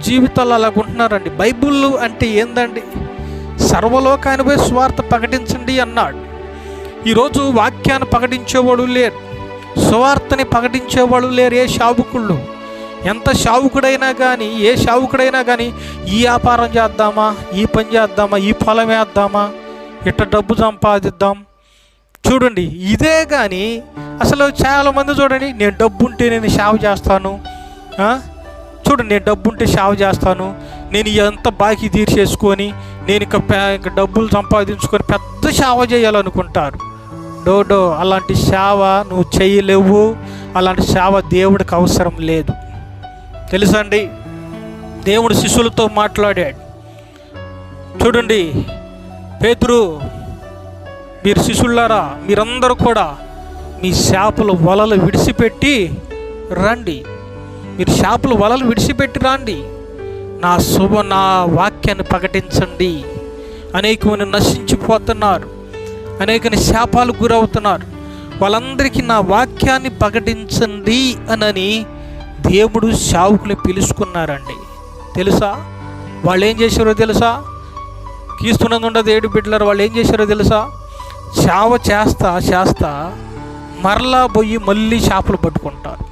జీవితాలు అలాగుంటున్నారండి. బైబిల్ అంటే ఏందండి? సర్వలోకానిపై సువార్త ప్రకటించండి అన్నాడు. ఈరోజు వాక్యాన్ని ప్రకటించేవాడు లేరు, సువార్తని ప్రకటించేవాడు లేరు. ఏ శావుకుళ్ళు, ఎంత శావుకుడైనా కానీ, ఏ శావుకుడైనా కానీ ఈ వ్యాపారం చేద్దామా, ఈ పని చేద్దామా, ఈ పొలం వేద్దామా, ఇట్ట డబ్బు సంపాదిద్దాం, చూడండి ఇదే. కానీ అసలు చాలామంది చూడండి, నేను డబ్బు ఉంటే నేను సేవ చేస్తాను, చూడండి నేను డబ్బు ఉంటే సేవ చేస్తాను, నేను ఎంత బాకీ తీర్చేసుకొని నేను ఇక డబ్బులు సంపాదించుకొని పెద్ద సేవ చేయాలనుకుంటారు. డో అలాంటి సేవ నువ్వు చేయలేవు. అలాంటి సేవ దేవుడికి అవసరం లేదు. తెలుసండి, దేవుడు శిష్యులతో మాట్లాడాడు. చూడండి, పేతురు, మీరు శిష్యులారా, మీరందరూ కూడా మీ చేపల వలలు విడిచిపెట్టి రండి, మీరు చేపల వలలు విడిచిపెట్టి రండి, నా వాక్యాన్ని ప్రకటించండి. అనేకమంది నశించిపోతున్నారు, అనేకని శాపాలకు గురవుతున్నారు, వాళ్ళందరికీ నా వాక్యాన్ని ప్రకటించండి అని దేవుడు సేవకులు పిలుచుకున్నారండి. తెలుసా వాళ్ళు ఏం చేశారో తెలుసా? కీస్తున్నది ఉండదు ఏడు బిడ్డలారు, వాళ్ళు ఏం చేశారో తెలుసా? సేవ చేస్తా మరలా పోయి మళ్ళీ చేపలు పట్టుకుంటారు.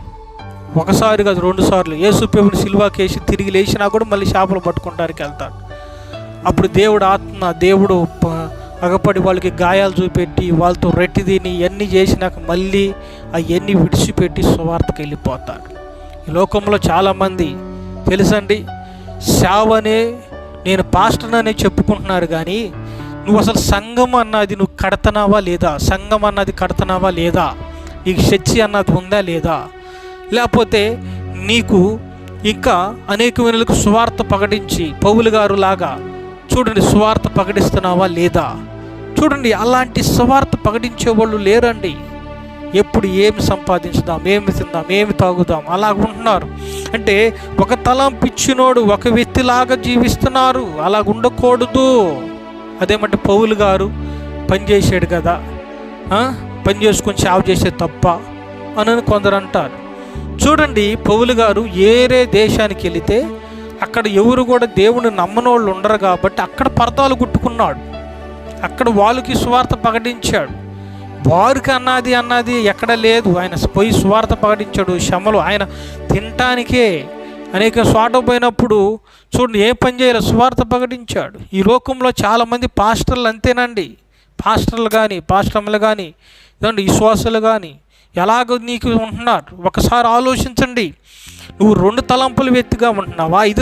ఒకసారి కాదు, 2 సార్లు. యేసు ప్రభువుని సిలువకేసి తిరిగి లేచినా కూడా మళ్ళీ చేపలు పట్టుకుంటానికి వెళ్తాడు. అప్పుడు దేవుడు అగపడి వాళ్ళకి గాయాలు చూపెట్టి వాళ్ళతో రెట్టి తిని ఇవన్నీ చేసినాక మళ్ళీ అవన్నీ విడిచిపెట్టి సువార్తకు వెళ్ళిపోతారు. ఈ లోకంలో చాలామంది తెలుసండి, సేవనే నేను పాస్టర్ అనే చెప్పుకుంటున్నారు, కానీ నువ్వు అసలు సంఘం అన్నది నువ్వు కడతనావా లేదా? సంఘం అన్నది కడతనావా లేదా? నీకు చర్చి అన్నది ఉందా లేదా? లేకపోతే నీకు ఇంకా అనేకమైనలకు సువార్త ప్రకటించి పౌలు గారు లాగా చూడండి సువార్త ప్రకటిస్తున్నావా లేదా? చూడండి, అలాంటి సువార్త ప్రకటించే వాళ్ళు లేరండి. ఎప్పుడు ఏమి సంపాదించుదాం, ఏమి తిందాం, ఏమి తాగుదాం అలాగుంటున్నారు. అంటే ఒక తలంపు ఇచ్చినోడు ఒక వ్యక్తిలాగా జీవిస్తున్నారు. అలాగ ఉండకూడదు. అదేమంటే పౌలు గారు పని చేసాడు కదా, పని చేసుకొని సేవ చేసే తప్ప అని కొందరు అంటారు. చూడండి, పౌలు గారు ఏరే దేశానికి వెళితే అక్కడ ఎవరు కూడా దేవుని నమ్మనోళ్ళు ఉండరు కాబట్టి అక్కడ పరదాలు కుట్టుకున్నాడు. అక్కడ వాళ్ళకి సువార్త ప్రకటించాడు. వారికి అన్నది ఎక్కడ లేదు. ఆయన పోయి సువార్త ప్రకటించాడు. శ్రమలు ఆయన తినటానికే అనేక చోట పోయినప్పుడు చూడండి ఏ పని చేయాలి, సువార్త ప్రకటించాడు. ఈ లోకంలో చాలామంది పాస్టర్లు అంతేనండి. పాస్టర్లు కానీ పాస్టర్లు కానీ విశ్వాసులు కానీ ఎలాగో నీకు ఉంటున్నారు. ఒకసారి ఆలోచించండి, నువ్వు 2 తలంపుల వ్యక్తిగా ఉంటున్నావా, 5